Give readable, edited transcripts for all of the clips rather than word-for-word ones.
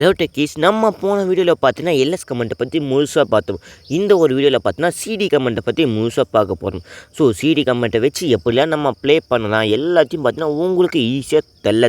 Hello techies, நம்ம போன வீடியோவில் பார்த்தீங்கன்னா எல்எஸ் கமெண்ட்டை பற்றி முழுசாக பார்த்தோம். இந்த ஒரு வீடியோவில் பார்த்தீங்கன்னா சிடி கமெண்ட்டை பற்றி முழுசாக பார்க்க போகிறோம். ஸோ சிடி கமெண்ட்டை வச்சு எப்படிலாம் நம்ம ப்ளே பண்ணலாம் எல்லாத்தையும் பார்த்தீங்கன்னா உங்களுக்கு ஈஸியாக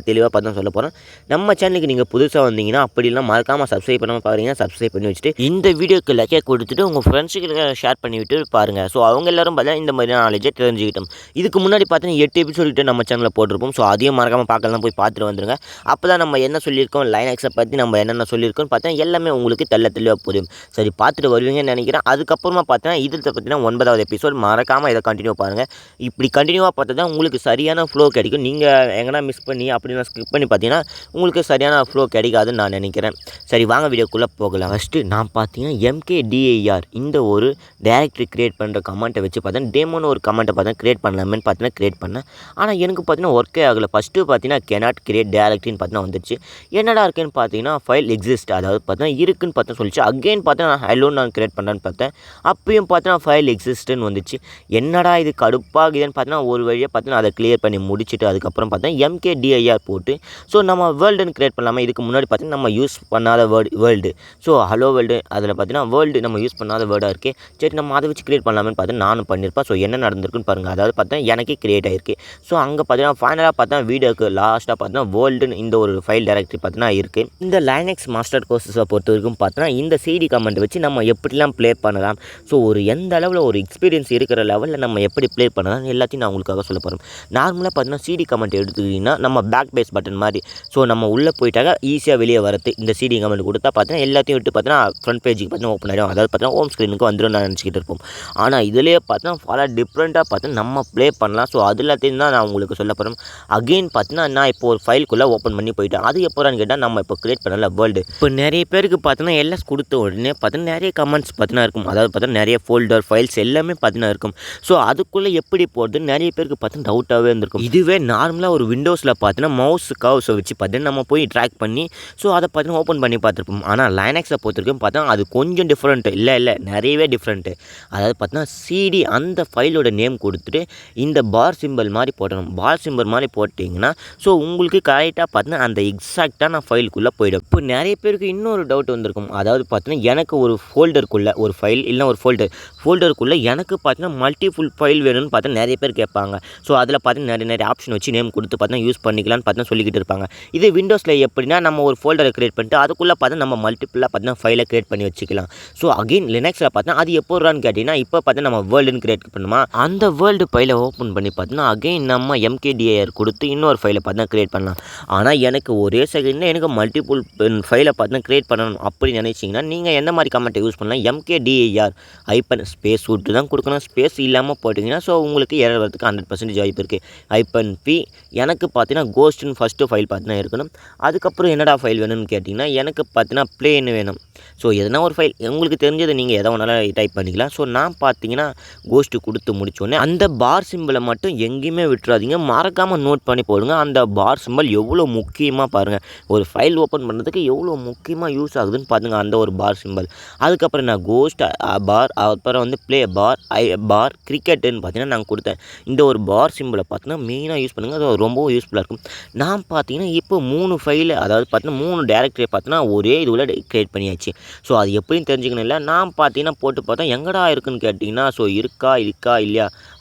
தெளிவாக பார்த்தா சொல்ல போகிறோம். நம்ம சேனலுக்கு நீங்கள் புதுசாக வந்தீங்கன்னா அப்படிலாம் மறக்காமல் சப்ஸ்கிரைப் பண்ணாமல் பாருங்கள். சப்ஸ்கிரைப் பண்ணி வச்சுட்டு இந்த வீடியோக்கு லைக்கை கொடுத்துட்டு உங்கள் ஃப்ரெண்ட்ஸுக்கு ஷேர் பண்ணிவிட்டு பாருங்கள். ஸோ அவங்க எல்லோரும் பார்த்தீங்கன்னா இந்த மாதிரி நாலேஜை தெரிஞ்சுக்கிட்டோம். இதுக்கு முன்னாடி பார்த்தீங்கன்னா 8 எபிசோடு நம்ம சேனலில் போட்டிருப்போம். ஸோ அதையும் மறக்காமல் பார்க்கலாம், போய் பார்த்துட்டு வந்துருங்க. அப்போ தான் நம்ம என்ன சொல்லியிருக்கோம், லைனக்ஸை பற்றி நம்ம என்னென்ன சொல்லியிருக்கோன்னு பார்த்தா எல்லாமே உங்களுக்கு தெளிவாக புரியும். சரி, பார்த்துட்டு வருவீங்கன்னு நினைக்கிறேன். அதுக்கப்புறமா பார்த்தீங்கன்னா இதில் பார்த்தீங்கன்னா 9வது எபிசோட் மறக்காமல் இதை கண்டினியூ பாருங்கள். இப்படி கண்டினியூவாக பார்த்தா தான் உங்களுக்கு சரியான ஃப்ளோ கிடைக்கும். நீங்கள் எங்கன்னா மிஸ் பண்ணி அப்படின்னா ஸ்கிப் பண்ணி பார்த்தீங்கன்னா உங்களுக்கு சரியான ஃப்ளோ கிடைக்காதுன்னு நான் நினைக்கிறேன். சரி, வாங்க வீடியோக்குள்ளே போகலாம். ஃபஸ்ட்டு நான் பார்த்தீங்கன்னா MKDIR இந்த ஒரு டேரக்டரி க்ரியேட் பண்ணுற கமெண்ட்டை வச்சு பார்த்தேன். டேமோன்னு ஒரு கமெண்ட்டை பார்த்தேன் க்ரியேட் பண்ணலாமேன்னு பார்த்தீங்கன்னா க்ரியேட் பண்ணேன். ஆனால் எனக்கு பார்த்தீங்கன்னா ஒர்க்கே ஆகலை. ஃபஸ்ட்டு பார்த்தீங்கன்னா கேனாட் கிரியேட் டேரக்டரின்னு பார்த்தீங்கன்னா வந்துச்சு. என்னடா இருக்குன்னு பார்த்தீங்கன்னா ஃபைல் எக்ஸிஸ்ட், அதாவது பார்த்தீங்கன்னா இருக்குன்னு பார்த்தா சொல்லிச்சு. அகெயின் பார்த்தா ஹலோன்னு நான் க்ரியேட் பண்ணேன்னு பார்த்தேன். அப்பயும் பார்த்தீங்கன்னா ஃபைல் எக்ஸிஸ்ட்டுன்னு வந்துச்சு. என்னடா இது கடுப்பாகுதுன்னு பார்த்தீங்கன்னா ஒரு வழியாக பார்த்தீங்கன்னா அதை கிளியர் பண்ணி முடிச்சுட்டு அதுக்கப்புறம் பார்த்தா MKDIR போட்டு ஸோ நம்ம வேர்ல்டுன்னு க்ரியேட் பண்ணலாமா. இதுக்கு முன்னாடி பார்த்தீங்கன்னா நம்ம யூஸ் பண்ணாத வேர்ல்டு, ஸோ ஹலோ வேர்ல்டு, அதில் பார்த்தீங்கன்னா வேர்ல்டு நம்ம யூஸ் பண்ணாத வேர்டாக இருக்குது. சரி, நம்ம அதை வச்சு க்ரியேட் பண்ணலாமேன்னு பார்த்து நானும் பண்ணியிருப்பேன். ஸோ என்ன நடந்திருக்குன்னு பாருங்கள். அதாவது பார்த்தா எனக்கே க்ரியேட் ஆகிருக்கு. ஸோ அங்கே பார்த்தீங்கன்னா ஃபைனலாக பார்த்தா வீடியோக்கு லாஸ்ட்டாக பார்த்தீங்கன்னா வேர்ல்டுன்னு இந்த ஒரு ஃபைல் டைரக்டரி பார்த்தீங்கன்னா இருக்குது. இந்த லைனக்ஸ் மாஸ்டர் கோர்ஸஸை பொறுத்த வரைக்கும் பார்த்தோன்னா இந்த சிடி கமெண்ட் வச்சு நம்ம எப்படிலாம் ப்ளே பண்ணலாம், ஸோ ஒரு எந்த அளவில் ஒரு எக்ஸ்பீரியன்ஸ் இருக்கிற லெவலில் நம்ம எப்படி ப்ளே பண்ணலாம் எல்லாத்தையும் நான் உங்களுக்காக சொல்ல போகிறேன். நார்மலாக பார்த்தீங்கன்னா சிடி கமெண்ட் எடுத்துக்கிட்டிங்கன்னா நம்ம பேக் பேஸ் பட்டன் மாதிரி, ஸோ நம்ம உள்ளே போயிட்டாக ஈஸியாக வெளியே வரது. இந்த சிடி கமெண்ட் கொடுத்தா பார்த்தீங்கன்னா எல்லாத்தையும் விட்டு பார்த்தீங்கன்னா ஃப்ரண்ட் பேஜுக்கு பார்த்தீங்கன்னா ஓப்பன் ஆகிடும். அதாவது பார்த்தீங்கன்னா ஹோம் ஸ்க்ரீனுக்கு வந்துடும் நான் நினச்சிக்கிட்டு இருப்போம். ஆனால் இதிலேயே பார்த்தீங்கன்னா பல டிஃப்ரெண்ட்டாக பார்த்தீங்கன்னா நம்ம ப்ளே பண்ணலாம். ஸோ அது எல்லாத்தையும் தான் நான் உங்களுக்கு சொல்ல போகிறேன். அகெயின் பார்த்தீங்கன்னா நான் இப்போ ஒரு ஃபைலுக்குள்ளே ஓப்பன் பண்ணி போயிட்டேன். அது எப்போறான்னு கேட்டால் நம்ம இப்போ க்ரியேட் பண்ணல வேர்ல்டு. இப்போ நிறைய பேருக்கு பார்த்தீங்கன்னா எல்எஸ் கொடுத்த உடனே பார்த்தீங்கன்னா நிறைய கமெண்ட்ஸ் பார்த்தீங்கன்னா இருக்கும். அதாவது பார்த்தீங்கன்னா நிறைய ஃபோல்டர் ஃபைல்ஸ் எல்லாமே பார்த்தீங்கன்னா இருக்கும். ஸோ அதுக்குள்ளே எப்படி போகிறது நிறைய பேருக்கு பார்த்தீங்கன்னா டவுட்டாகவே இருந்திருக்கும். இதுவே நார்மலாக ஒரு விண்டோஸில் பார்த்தீங்கன்னா மவுஸ் கர்வ்ஸை வச்சு பார்த்தீங்கன்னா நம்ம போய் ட்ராக் பண்ணி ஸோ அதை பார்த்தீங்கன்னா ஓப்பன் பண்ணி பார்த்துருப்போம். ஆனால் லைனக்ஸை பொறுத்திருக்கும் பார்த்தா அது கொஞ்சம் டிஃப்ரெண்ட்டு, இல்லை நிறையவே டிஃப்ரெண்ட்டு. அதாவது பார்த்தீங்கன்னா சிடி அந்த ஃபைலோட நேம் கொடுத்துட்டு இந்த பார் சிம்பிள் மாதிரி போடணும். பார் சிம்பிள் மாதிரி போட்டிங்கன்னா ஸோ உங்களுக்கு கரெக்டாக பார்த்தீங்கன்னா அந்த எக்ஸாக்டான ஃபைலுக்குள்ளே போயிடும். இப்போ நிறைய பேருக்கு இன்னொரு டவுட் வந்திருக்கும். அதாவது பார்த்தீங்கன்னா எனக்கு ஒரு ஃபோல்டருக்குள்ளே ஒரு ஃபைல் இல்லை ஒரு ஃபோல்டருக்குள்ளே எனக்கு பார்த்தீங்கன்னா மல்டிஃபுல் ஃபைல் வேணும்னு பார்த்தா நிறைய பேர் கேட்பாங்க. ஸோ அதில் பார்த்தீங்கன்னா நிறைய ஆப்ஷன் வச்சு நேம் கொடுத்து பார்த்தீங்கன்னா யூஸ் பண்ணிக்கலாம்னு பார்த்தீங்கன்னா சொல்லிக்கிட்டு இருப்பாங்க. இது விண்டோஸில் எப்படின்னா நம்ம ஒரு ஃபோல்டரை க்ரியேட் பண்ணிட்டு அதுக்குள்ளே பார்த்தா நம்ம மல்டிபிளாக பார்த்தீங்கன்னா ஃபைலை க்ரியேட் பண்ணி வச்சுக்கலாம். ஸோ அகெயின் லினக்ஸில் பார்த்தா அது எப்போறான்னு கேட்டிங்கன்னா இப்போ பார்த்தா நம்ம வேர்ல்டுன்னு க்ரியேட் பண்ணுமா அந்த வேர்ல்டு ஃபைலை ஓப்பன் பண்ணி பார்த்தீங்கன்னா அகெயின் நம்ம MKDIR கொடுத்து இன்னொரு ஃபைலை பார்த்தீங்கன்னா க்ரியேட் பண்ணலாம். ஆனால் எனக்கு ஒரே செகண்டில் எனக்கு மல்டிபிள் ஃபைலை பார்த்தீங்கன்னா க்ரியேட் பண்ணணும் அப்படி நினைச்சிங்கன்னா நீங்கள் எந்த மாதிரி கமெண்ட்டை யூஸ் பண்ணலாம், MKDIR ஸ்பேஸ் விட்டு தான் கொடுக்கணும். ஸ்பேஸ் இல்லாமல் போட்டிங்கன்னா ஸோ உங்களுக்கு எரர் வரதுக்கு 100% வாய்ப்பு இருக்குது. -p எனக்கு பார்த்தீங்கன்னா கோஸ்ட்னு ஃபஸ்ட்டு ஃபைல் பார்த்தீங்கன்னா இருக்கணும். அதுக்கப்புறம் என்னடா ஃபைல் வேணும்னு கேட்டிங்கன்னா எனக்கு பார்த்தீங்கன்னா ப்ளேன்னு வேணும். ஸோ எதனா ஒரு ஃபைல் உங்களுக்கு தெரிஞ்சது நீங்கள் எதை வேணாலும் டைப் பண்ணிக்கலாம். ஸோ நான் பார்த்தீங்கன்னா கோஸ்ட்டு கொடுத்து முடிச்சோடனே அந்த பார் சிம்பிளை மட்டும் எங்கேயுமே விட்டுறாதீங்க, மறக்காமல் நோட் பண்ணி போடுங்க. அந்த பார் சிம்பிள் எவ்வளோ முக்கியமாக பாருங்கள், ஒரு ஃபைல் ஓப்பன் பண்ணுறதுக்கு எவ்வளோ முக்கியமாக யூஸ் ஆகுதுன்னு பார்த்துங்க அந்த ஒரு பார் சிம்பிள். அதுக்கப்புறம் நான் கோஸ்ட் பார், அப்புறம் வந்து ப்ளே பார், பார் கிரிக்கெட்டுன்னு பார்த்தீங்கன்னா நான் கொடுத்தேன். இந்த ஒரு பார் சிம்பிளை பார்த்தீங்கன்னா மெயினாக யூஸ் பண்ணுங்கள், அது ரொம்பவும் யூஸ்ஃபுல்லாக இருக்கும். நான் பார்த்தீங்கன்னா இப்போ 3 ஃபைலு, அதாவது பார்த்தீங்கன்னா 3 டேரக்டரி பார்த்தீங்கன்னா ஒரே இதுவில் க்ரியேட் பண்ணியாச்சு. ஸோ அது எப்படின்னு தெரிஞ்சுக்கணும். இல்லை நான் பார்த்தீங்கன்னா போட்டு பார்த்தா எங்கடா இருக்குன்னு கேட்டிங்கன்னா ஸோ இருக்கா இல்லையா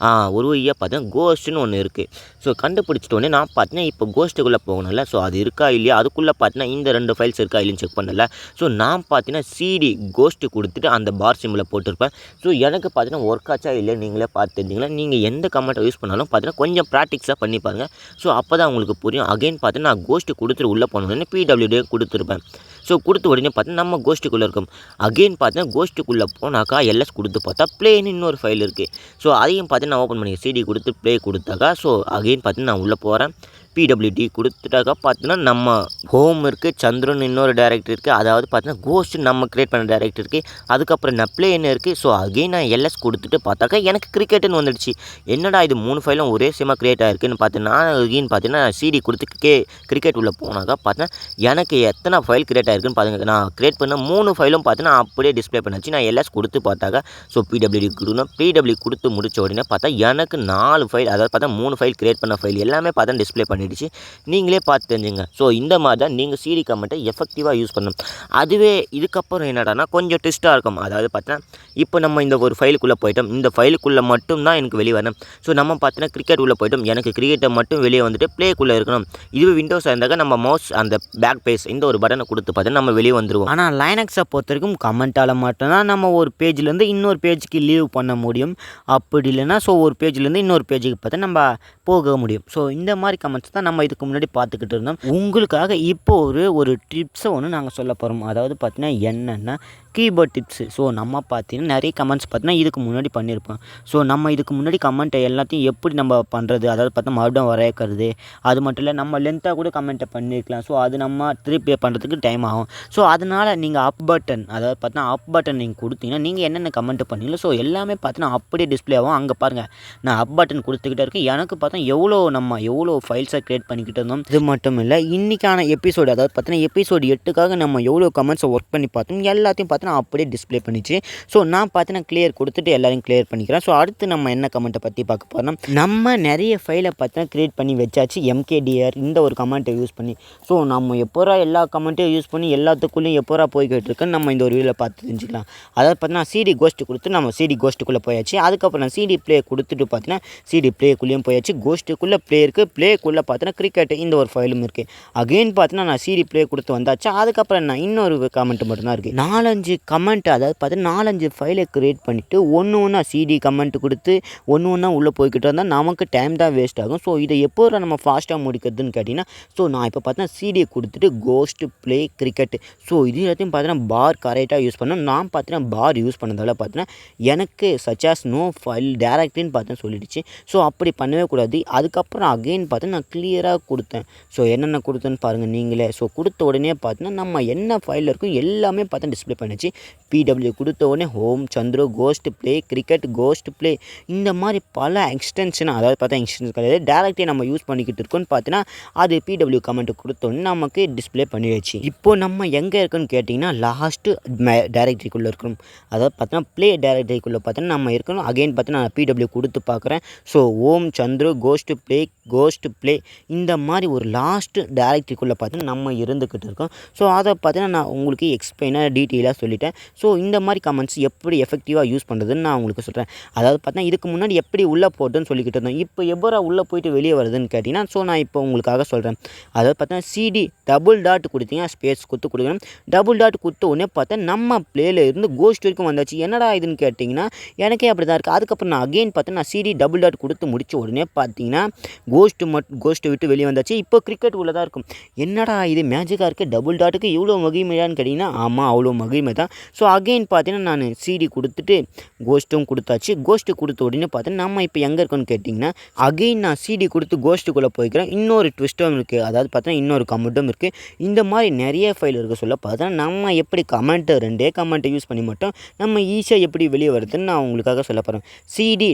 ஒரு வழியாக பார்த்தீங்கன்னா கோஸ்ட்டுன்னு ஒன்று இருக்குது. ஸோ கண்டுபிடிச்சிட்டோன்னே நான் பார்த்தீங்கன்னா இப்போ கோஸ்ட்டுக்குள்ளே போகணும்ல, ஸோ அது இருக்கா இல்லையா அதுக்குள்ளே பார்த்தீங்கன்னா இந்த 2 ஃபைல்ஸ் இருக்கா இல்லைன்னு செக் பண்ணல. ஸோ நான் பார்த்தீங்கன்னா சிடி கோஸ்ட்டு கொடுத்துட்டு அந்த பார் சிம்பிளை போட்டிருப்பேன். ஸோ எனக்கு பார்த்தீங்கன்னா ஒர்க் ஆச்சா இல்லை நீங்களே பார்த்து தெரிஞ்சிங்களா. நீங்கள் எந்த கமெண்ட்டை யூஸ் பண்ணாலும் பார்த்தீங்கன்னா கொஞ்சம் ப்ராக்டிக்ஸாக பண்ணி பாருங்கள். ஸோ அப்போ தான் உங்களுக்கு புரியும். அகெயின் பார்த்தீங்கன்னா நான் கோஸ்ட்டு கொடுத்துட்டு உள்ளே போனோடனே PWD கொடுத்துருப்பேன். ஸோ கொடுத்த உடனே பார்த்தீங்கன்னா நம்ம கோஸ்ட்டுக்குள்ளே இருக்கும். அகெயின் பார்த்தீங்கன்னா கோஸ்ட்டுக்குள்ளே போனாக்கா எல்எஸ் கொடுத்து பார்த்தா ப்ளேன்னு இன்னொரு ஃபைல் இருக்குது. ஸோ அதையும் பார்த்தீங்கன்னா நான் ஓப்பன் பண்ணி சிடி கொடுத்து ப்ளே கொடுத்தாக்கா ஸோ அகெயின் பார்த்தீங்கன்னா நான் உள்ளே போகிறேன். PWD கொடுத்துட்டாக்கா பார்த்தீங்கன்னா நம்ம ஹோம் இருக்குது, சந்திரன் இன்னொரு டேரக்டரி இருக்குது, அதாவது பார்த்தீங்கன்னா கோஸ்ட்டு நம்ம க்ரியேட் பண்ண டேரக்டரி இருக்குது. அதுக்கப்புறம் நப்ளேன்னு இருக்குது. ஸோ அகெயின் நான் எல்எஸ் கொடுத்துட்டு பார்த்தாக்கா எனக்கு கிரிக்கெட்டுன்னு வந்துடுச்சு. என்னடா இது 3 ஃபைலும் ஒரே சேமாக க்ரியேட் ஆகிருக்குன்னு பார்த்தீங்கன்னா அகெயின் பார்த்தீங்கன்னா சிடி கொடுத்து கிரிக்கெட் உள்ளே போனாக்கா பார்த்தீங்கன்னா எனக்கு எத்தனை ஃபைல் க்ரியேட் ஆகிருக்குன்னு பார்த்துங்க. நான் க்ரியேட் பண்ண 3 ஃபைலும் பார்த்தீங்கன்னா அப்படியே டிஸ்பிளே பண்ணாச்சு. நான் எல்எஸ் கொடுத்து பார்த்தாக்கா ஸோ PWD கொடுக்கணும். PWD கொடுத்து முடிச்ச உடனே பார்த்தா எனக்கு 4 ஃபைல், அதாவது பார்த்தா 3 ஃபைல் க்ரியேட் பண்ண ஃபைல் எல்லாமே பார்த்தா டிஸ்பிளே பண்ணி பண்ணிடுச்சு. நீங்களே பார்த்து தெரிஞ்சுங்க. ஸோ இந்த மாதிரி தான் நீங்கள் சிடி கமெண்ட்டை எஃபெக்டிவாக யூஸ் பண்ணணும். அதுவே இதுக்கப்புறம் என்னடானா கொஞ்சம் ட்விஸ்ட்டாக இருக்கும். அதாவது பார்த்தீங்கன்னா இப்போ நம்ம இந்த ஒரு ஃபைலுக்குள்ளே போயிட்டோம். இந்த ஃபைலுக்குள்ளே மட்டும் தான் எனக்கு வெளியே வரணும். ஸோ நம்ம பார்த்தீங்கன்னா கிரிக்கெட் உள்ளே போயிட்டோம். எனக்கு கிரிக்கெட்டை மட்டும் வெளியே வந்துட்டு ப்ளேக்குள்ளே இருக்கணும். இதுவே விண்டோஸாக இருந்தாக்க நம்ம மவுஸ் அந்த பேக் பேஸ் இந்த ஒரு பட்டனை கொடுத்து பார்த்தீங்கன்னா நம்ம வெளியே வந்துடுவோம். ஆனால் லைனக்ஸை பொறுத்த வரைக்கும் கமெண்ட்டால் மட்டும்தான் நம்ம ஒரு பேஜ்லேருந்து இன்னொரு பேஜுக்கு லீவ் பண்ண முடியும். அப்படி இல்லைன்னா ஸோ ஒரு பேஜ்லேருந்து இன்னொரு பேஜுக்கு பார்த்தா நம்ம போக முடியும். ஸோ இந்த மாதிரி கமெண்ட்ஸ் தான் நம்ம இதுக்கு முன்னாடி பார்த்துக்கிட்டு இருந்தோம். உங்களுக்காக இப்போ ஒரு டிப்ஸை ஒன்று நாங்கள் சொல்ல போகிறோம். அதாவது பார்த்தீங்கன்னா என்னென்னா கீபோர்ட் டிப்ஸு. ஸோ நம்ம பார்த்தீங்கன்னா நிறைய கமெண்ட்ஸ் பார்த்தீங்கன்னா இதுக்கு முன்னாடி பண்ணியிருப்போம். ஸோ நம்ம இதுக்கு முன்னாடி கமெண்ட்டை எல்லாத்தையும் எப்படி நம்ம பண்ணுறது, அதாவது பார்த்தா மறுபடியும் வரையக்கிறது, அது மட்டும் இல்லை நம்ம லென்த்தாக கூட கமெண்ட்டை பண்ணியிருக்கலாம். ஸோ அது நம்ம திருப்பி பண்ணுறதுக்கு டைம் ஆகும். ஸோ அதனால் நீங்கள் அப் பட்டன், அதாவது பார்த்தா அப் பட்டன் நீங்கள் கொடுத்தீங்கன்னா நீங்கள் என்னென்ன கமெண்ட் பண்ணீங்களோ ஸோ எல்லாமே பார்த்தீங்கன்னா அப்படியே டிஸ்பிளே ஆகும். அங்கே பாருங்கள் நான் அப் பட்டன் கொடுத்துக்கிட்டே இருக்கேன். எனக்கு பார்த்தா எவ்வளோ ஃபைல்ஸை க்ரியேட் பண்ணிக்கிட்டு இருந்தோம். இது மட்டும் இல்லை இன்றைக்கான எபிசோடு, அதாவது பார்த்தீங்கன்னா எபிசோடு 8க்காக நம்ம எவ்வளோ கமெண்ட்ஸை ஒர்க் பண்ணி பார்த்தோம் எல்லாத்தையும் பார்த்தீங்கன்னா அப்படியே டிஸ்பிளே பண்ணிச்சு. ஸோ நான் பார்த்தீங்கன்னா கிளியர் கொடுத்துட்டு எல்லாரையும் கிளியர் பண்ணிக்கிறேன். ஸோ அடுத்து நம்ம என்ன கமெண்ட்டை பற்றி பார்க்க போகிறோம். நம்ம நிறைய ஃபைலை பார்த்தீங்கன்னா க்ரியேட் பண்ணி வச்சாச்சு MKDR இந்த ஒரு கமெண்ட்டை யூஸ் பண்ணி. ஸோ நம்ம எப்போரா எல்லா கமெண்ட்டையும் யூஸ் பண்ணி எல்லாத்துக்குள்ளேயும் எப்போரா போய்கிட்டு இருக்குன்னு நம்ம இந்த ஒரு வீடியோவில் பார்த்து தெரிஞ்சுக்கலாம். அதாவது பார்த்தீங்கன்னா சிடி கோஸ்ட்டு கொடுத்து நம்ம சிடி கோஸ்ட்டுக்குள்ளே போயாச்சு. அதுக்கப்புறம் சிடி ப்ளே கொடுத்துட்டு பார்த்தீங்கன்னா சிடி ப்ளேக்குள்ளேயும் போயாச்சு. கோஸ்ட்டுக்குள்ளே ப்ளே இருக்குது. ப்ளேக்குள்ளே பார்த்தீங்கன்னா கிரிக்கெட் இந்த ஒரு ஃபைலும் இருக்குது. அகெயின் பார்த்தீங்கன்னா நான் சிடி ப்ளே கொடுத்து வந்தாச்சு. அதுக்கப்புறம் நான் இன்னொரு கமெண்ட் மட்டும்தான் இருக்குது. 4-5 கமெண்ட், அதாவது பார்த்தீங்கன்னா 4-5 ஃபைலை க்ரியேட் பண்ணிவிட்டு ஒன்று சிடி கமெண்ட் கொடுத்து ஒன்று உள்ளே போய்கிட்டு வந்தால் நமக்கு டைம் தான் வேஸ்ட் ஆகும். ஸோ இதை எப்போ நம்ம ஃபாஸ்ட்டாக முடிக்கிறதுன்னு கேட்டிங்கன்னா ஸோ நான் இப்போ பார்த்தீங்கன்னா சிடியை கொடுத்துட்டு கோஸ்ட் ப்ளே கிரிக்கெட் ஸோ இது எல்லாத்தையும் பார்த்தீங்கன்னா பார் கரெக்டாக யூஸ் பண்ணேன். நான் பார்த்தீங்கன்னா பார் யூஸ் பண்ணதால் பார்த்தீங்கன்னா எனக்கு சச்சாஸ் நோ ஃபைல் டேரக்ட்லின்னு பார்த்தீங்கன்னா சொல்லிடுச்சு. ஸோ அப்படி பண்ணவே கூடாது. அதுக்கப்புறம் அகெயின் பார்த்தீங்கன்னா நான் கிளியராக கொடுத்தேன். ஸோ என்னென்ன கொடுத்தேன்னு பாருங்கள் நீங்களே. ஸோ கொடுத்த உடனே பார்த்தீங்கன்னா நம்ம என்ன ஃபைலில் இருக்கும் எல்லாமே பார்த்தா டிஸ்பிளே பண்ணிச்சு. PW கொடுத்த உடனே home Chandru ghost play cricket ghost play இந்த மாதிரி பல எக்ஸ்டென்ஷன், அதாவது பார்த்தா எக்ஸ்டென்ஷன் கிடையாது டேரக்டே நம்ம யூஸ் பண்ணிக்கிட்டு இருக்கோன்னு பார்த்தீங்கன்னா அது PW கமெண்ட் கொடுத்த உடனே நமக்கு டிஸ்பிளே பண்ணிடுச்சு. இப்போ நம்ம எங்கே இருக்குன்னு கேட்டிங்கன்னா லாஸ்ட்டு டேரக்டரிக்குள்ளே இருக்கணும். அதாவது பார்த்தீங்கன்னா ப்ளே டேரக்டரிக்குள்ளே பார்த்தீங்கன்னா நம்ம இருக்கணும். அகெயின் பார்த்தீங்கன்னா நான் PW கொடுத்து பார்க்குறேன். ஸோ ஓம் சந்துரு கோஸ்ட் ப்ளே இந்த மாதிரி ஒரு லாஸ்ட்டு டேரக்டரிக்குள்ளே பார்த்தீங்கன்னா நம்ம இருந்துக்கிட்டு இருக்கோம். ஸோ அதை பார்த்தீங்கன்னா நான் உங்களுக்கு எக்ஸ்பிளைனாக டீட்டெயிலாக சொல்லிட்டேன். ஸோ இந்த மாதிரி கமெண்ட்ஸ் எப்படி எஃபெக்டிவாக யூஸ் பண்ணுறதுன்னு நான் உங்களுக்கு சொல்கிறேன். அதாவது பார்த்தீங்கன்னா இதுக்கு முன்னாடி எப்படி உள்ளே போட்டுன்னு சொல்லிக்கிட்டு இருந்தோம். இப்போ எப்போ உள்ளே போயிட்டு வெளியே வருதுன்னு கேட்டிங்கன்னா ஸோ நான் இப்போ உங்களுக்காக சொல்கிறேன். அதாவது பார்த்தீங்கன்னா சிடி டபுள் டாட் கொடுத்தீங்கன்னா ஸ்பேஸ் கொடுக்கணும். டபுள் டாட் கொடுத்த உடனே பார்த்தா நம்ம ப்ளேயில் இருந்து கோஸ்ட் வரைக்கும் வந்தாச்சு. என்னடா இதுன்னு கேட்டிங்கன்னா எனக்கே அப்படி தான் இருக்குது. அதுக்கப்புறம் நான் அகெயின் பார்த்தீங்கன்னா சிடி டபுள் டாட் கொடுத்து முடித்த உடனே பார்த்தீங்கன்னா கோஸ்ட்டை விட்டு வெளியே வந்தாச்சு. இப்போ கிரிக்கெட் உள்ளே தான் இருக்கும். என்னடா இது மேஜிக்காக இருக்குது, டபுள் டாட்டுக்கு இவ்வளோ மகிமையான்னு கேட்டிங்கன்னா ஆமாம் அவ்வளோ மகிமை தான். ஸோ அகெயின் பார்த்தீங்கன்னா நான் சிடி கொடுத்துட்டு கோஸ்ட்டும் கொடுத்தாச்சு. கோஸ்ட்டு கொடுத்த உடனே பார்த்தீங்கன்னா நம்ம இப்போ எங்கே இருக்கோன்னு கேட்டிங்கன்னா அகெயின் நான் சிடி கொடுத்து கோஸ்ட்டுக்குள்ளே போய்க்கிறேன். இன்னொரு ட்விஸ்ட்டும் இருக்குது. அதாவது பார்த்தீங்கன்னா இன்னொரு கமெண்ட்டும் இருக்குது. இந்த மாதிரி நிறைய ஃபைல் இருக்க சொல்ல பார்த்தீங்கன்னா நம்ம எப்படி ரெண்டே கமெண்ட்டை யூஸ் பண்ணி மட்டும் நம்ம ஈஸியாக எப்படி வெளியே வருதுன்னு நான் உங்களுக்காக சொல்ல போகிறேன். சிடி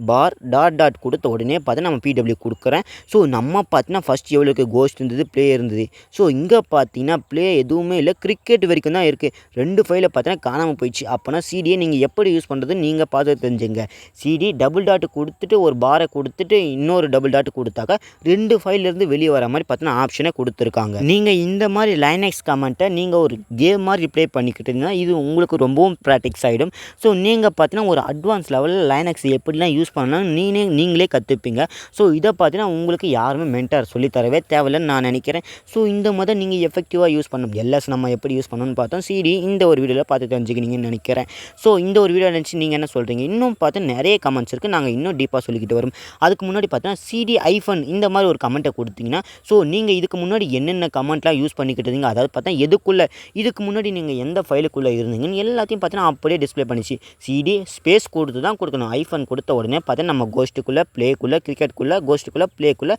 பார் டாட் கொடுத்த உடனே பார்த்தா நம்ம PW கொடுக்குறேன். ஸோ நம்ம பார்த்தீங்கன்னா ஃபஸ்ட் எவ்வளோ இருக்குது கோஸ்ட் இருந்தது ப்ளே இருந்தது. ஸோ இங்கே பார்த்தீங்கன்னா ப்ளே எதுவுமே இல்லை கிரிக்கெட் வரைக்கும் தான் இருக்குது. 2 ஃபைலை பார்த்தீங்கன்னா காணாமல் போயிடுச்சு. அப்போனா சிடியை நீங்கள் எப்படி யூஸ் பண்ணுறதுன்னு நீங்கள் பார்த்து தெரிஞ்சுங்க. சிடி டபுள் டாட் கொடுத்துட்டு ஒரு பாரை கொடுத்துட்டு இன்னொரு டபுள் டாட் கொடுத்தாக்கா 2 ஃபைல்லேருந்து வெளியே வர மாதிரி பார்த்தீங்கன்னா ஆப்ஷனை கொடுத்துருக்காங்க. நீங்கள் இந்த மாதிரி லைனக்ஸ் கமெண்ட்டை நீங்கள் ஒரு கேம் மாதிரி ப்ளே பண்ணிக்கிட்டீங்கன்னா இது உங்களுக்கு ரொம்பவும் ப்ராக்டிக்ஸ் ஆகிடும். ஸோ நீங்கள் பார்த்தீங்கன்னா ஒரு அட்வான்ஸ் லெவலில் லைனக்ஸ் எப்படிலாம் யூஸ் பண்ணலாம் நீங்களே கற்றுப்பீங்க. ஸோ இதை பார்த்தீங்கன்னா உங்களுக்கு யாருமே மென்டார் சொல்லித்தரவே தேவையில்லைன்னு நான் நினைக்கிறேன். ஸோ இந்த மாதிரி நீங்கள் எஃபெக்டிவாக யூஸ் பண்ணணும். எல்எஸ் நம்ம எப்படி யூஸ் பண்ணணும்னு பார்த்தோம். சிடி இந்த ஒரு வீடியோவில் பார்த்து தெரிஞ்சுக்கினீங்கன்னு நினைக்கிறேன். ஸோ இந்த ஒரு வீடியோ நினச்சி நீங்கள் என்ன சொல்கிறீங்க? இன்னும் பார்த்து நிறைய கமெண்ட்ஸ் இருக்குது. நாங்கள் இன்னும் டீப்பாக சொல்லிக்கிட்டு வரும். அதுக்கு முன்னாடி பார்த்தீங்கன்னா சிடி ஐஃபன் இந்த மாதிரி ஒரு கமெண்ட்டை கொடுத்தீங்கன்னா ஸோ நீங்கள் இதுக்கு முன்னாடி என்னென்ன கமெண்ட்லாம் யூஸ் பண்ணிக்கிட்டு இருந்தீங்க, அதாவது பார்த்தா இதுக்கு முன்னாடி நீங்கள் எந்த ஃபைலுக்குள்ளே இருந்தீங்கன்னு எல்லாத்தையும் பார்த்தீங்கன்னா அப்படியே டிஸ்பிளே பண்ணிச்சு. சிடி ஸ்பேஸ் கொடுத்து தான் கொடுக்கணும். ஐஃபன் கொடுத்த உடனே பார்த்தா நம்ம கோஸ்ட்டுக்குள்ளே ப்ளேக்குள்ளே கிரிக்கெட்டுக்குள்ளே கோஸ்ட்டுக்குள்ளே ப்ளேக்குள்ளே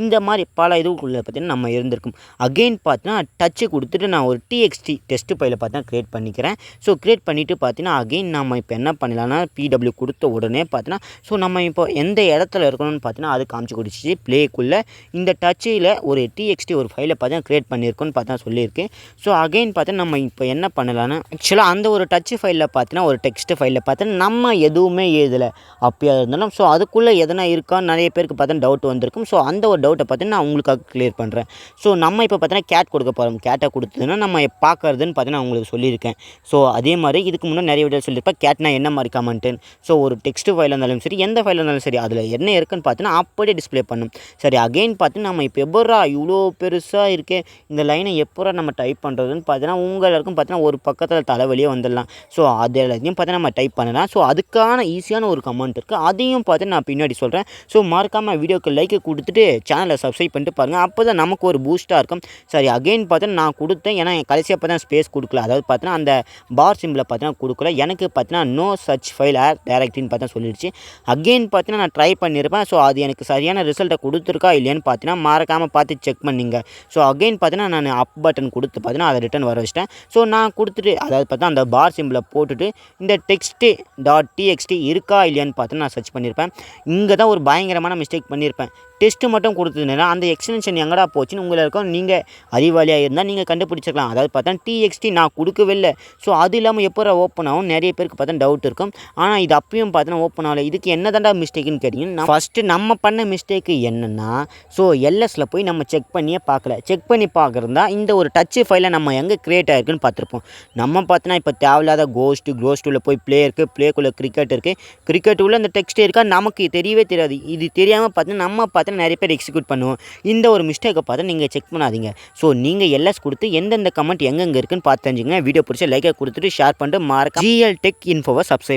இந்த மாதிரி பல இதுக்குள்ளே பார்த்தீங்கன்னா நம்ம இருந்திருக்கும். அகெயின் பார்த்தீங்கன்னா டச்சு கொடுத்துட்டு நான் ஒரு TXT டெஸ்ட் ஃபைலை பார்த்தீங்கன்னா க்ரியேட் பண்ணிக்கிறேன். ஸோ க்ரியேட் பண்ணிவிட்டு பார்த்தீங்கன்னா அகெயின் நம்ம இப்போ என்ன பண்ணலாம்னா PW கொடுத்த உடனே பார்த்தீங்கன்னா ஸோ நம்ம இப்போ எந்த இடத்துல இருக்கணும்னு பார்த்தீங்கன்னா அது காமிச்சு கொடுத்துச்சு. ப்ளேக்குள்ளே இந்த டச்சில் ஒரு TXT ஒரு ஃபைலை பார்த்தீங்கன்னா க்ரியேட் பண்ணியிருக்கோன்னு பார்த்தா சொல்லியிருக்கு. ஸோ அகெயின் பார்த்தீங்கன்னா நம்ம இப்போ என்ன பண்ணலான்னா ஆக்சுவலாக அந்த ஒரு டச் ஃபைலில் பார்த்தீங்கன்னா ஒரு டெக்ஸ்ட் ஃபைலில் பார்த்தீங்கன்னா நம்ம எதுவுமே எழுதலை. அப்போ இருந்தாலும் ஸோ அதுக்குள்ளே எதனா இருக்கான்னு நிறைய பேருக்கு பார்த்தீங்கன்னா டவுட் வந்திருக்கும். ஸோ அந்த ஒரு டவுட்டை பார்த்தீங்கன்னா நான் உங்களுக்காக கிளியர் பண்ணுறேன். ஸோ நம்ம இப்போ பார்த்தீங்கன்னா கேட் கொடுக்க போகிறோம். கேட்டை கொடுத்ததுன்னா நம்ம பார்க்கறதுன்னு பார்த்தீங்கன்னா உங்களுக்கு சொல்லியிருக்கேன். ஸோ அதே மாதிரி இதுக்கு முன்னாடி நிறைய வீடியோ சொல்லியிருப்பேன். கேட்னா என்ன மாதிரி கமெண்ட்டுன்னு. ஸோ ஒரு டெக்ஸ்ட் ஃபைலாக இருந்தாலும் சரி, எந்த ஃபைலாக இருந்தாலும் சரி, அதில் என்ன இருக்குன்னு பார்த்தீங்கன்னா அப்படியே டிஸ்ப்ளே பண்ணும். சரி, அகெயின் பார்த்தீங்கன்னா நம்ம இப்போ எப்பட்றா இவ்வளோ பெருசாக இருக்கே, இந்த லைனை எப்பட்றா நம்ம டைப் பண்ணுறதுன்னு பார்த்தீங்கன்னா எல்லாருக்கும் பார்த்தீங்கன்னா ஒரு பக்கத்தில் தலைவலியே வந்துடலாம். ஸோ அது எல்லாத்தையும் பார்த்தீங்கன்னா நம்ம டைப் பண்ணலாம். ஸோ அதுக்கான ஈஸியான ஒரு கமெண்ட் இருக்குது, அதையும் பார்த்தீங்கன்னா நான் பின்னாடி சொல்கிறேன். ஸோ மறக்காமல் வீடியோக்கு லைக்கை கொடுத்துட்டு சேனலை சப்ஸ்கிரைப் பண்ணிட்டு பாருங்கள். அப்போ தான் நமக்கு ஒரு பூஸ்ட்டாக இருக்கும். சரி, அகெயின் பார்த்தீங்கன்னா நான் கொடுத்தேன். ஏன்னா கடைசியாக பார்த்தீங்கன்னா ஸ்பேஸ் கொடுக்கல, அதாவது பார்த்தீங்கன்னா அந்த பார் சிம்பிளை பார்த்தீங்கன்னா கொடுக்கல. எனக்கு பார்த்தீங்கன்னா நோ சச் ஃபைல் ஆர் டைரக்ட்லின்னு பார்த்தீங்கன்னா சொல்லிடுச்சு. அகெயின் பார்த்தீங்கன்னா நான் ட்ரை பண்ணியிருப்பேன். ஸோ அது எனக்கு சரியான ரிசல்ட்டை கொடுத்துருக்கா இல்லையான்னு பார்த்தீங்கன்னா மறக்காமல் பார்த்து செக் பண்ணிங்க. ஸோ அகெயின் பார்த்தீங்கன்னா நான் அப் பட்டன் கொடுத்து பார்த்தீங்கன்னா அதை ரிட்டன் வர வச்சிட்டேன். ஸோ நான் கொடுத்துட்டு அதாவது பார்த்தா அந்த பார் சிம்பிளை போட்டுட்டு இந்த text.txt இருக்கா இல்லையான்னு பார்த்து நான் சர்ச் பண்ணியிருப்பேன். இங்கே தான் ஒரு பயங்கரமான மிஸ்டேக் பண்ணியிருப்பேன். டெஸ்ட்டு மட்டும் கொடுத்ததுனா அந்த எக்ஸ்டென்ஷன் எங்கடா போச்சுன்னு உங்களுக்கு நீங்கள் அறிவாளியாக இருந்தால் நீங்கள் கண்டுபிடிச்சிக்கலாம். அதாவது பார்த்தா TXT நான் கொடுக்கவே இல்லை. ஸோ அது இல்லாமல் எப்போ ஓப்பன் ஆகும் நிறைய பேருக்கு பார்த்தா டவுட் இருக்கும். ஆனால் இது அப்பயும் பார்த்தீங்கன்னா ஓப்பன் ஆகலை. இதுக்கு என்ன தாண்டா மிஸ்டேக்குன்னு கேட்டிங்கன்னா, ஃபஸ்ட்டு நம்ம பண்ண மிஸ்டேக்கு என்னென்னா, ஸோ எல்எஸில் போய் நம்ம செக் பண்ணியே பார்க்கல. செக் பண்ணி பார்க்குறதா இந்த ஒரு டச்சு ஃபைலை நம்ம எங்கே க்ரியேட் ஆகிருக்குன்னு பார்த்துருப்போம். நம்ம பார்த்தோன்னா இப்போ தேவையில்லாத கோஸ்ட்டுள்ள போய் ப்ளே இருக்குது, ப்ளேக்குள்ளே கிரிக்கெட் இருக்குது, கிரிக்கெட் உள்ள அந்த டெக்ஸ்ட் இருக்கா நமக்கு தெரியவே தெரியாது. இது தெரியாமல் பார்த்தீங்கன்னா நம்ம பார்த்தீங்கன்னா நிறைய பேர் எக்ஸிக்யூட் பண்ணுவோம். இந்த ஒரு மிஸ்டேக்கை பார்த்து நீங்கள் செக் பண்ணாதீங்க. ஸோ நீங்கள் எல்எஸ் கொடுத்து எந்தெந்த கமெண்ட் எங்கெங்கே இருக்குன்னு பார்த்து தெரிஞ்சுங்க. வீடியோ பிடிச்ச லைக்கை கொடுத்துட்டு ஷேர் பண்ணிட்டு GL Tech Infoவை சப்ஸ்கிரைப்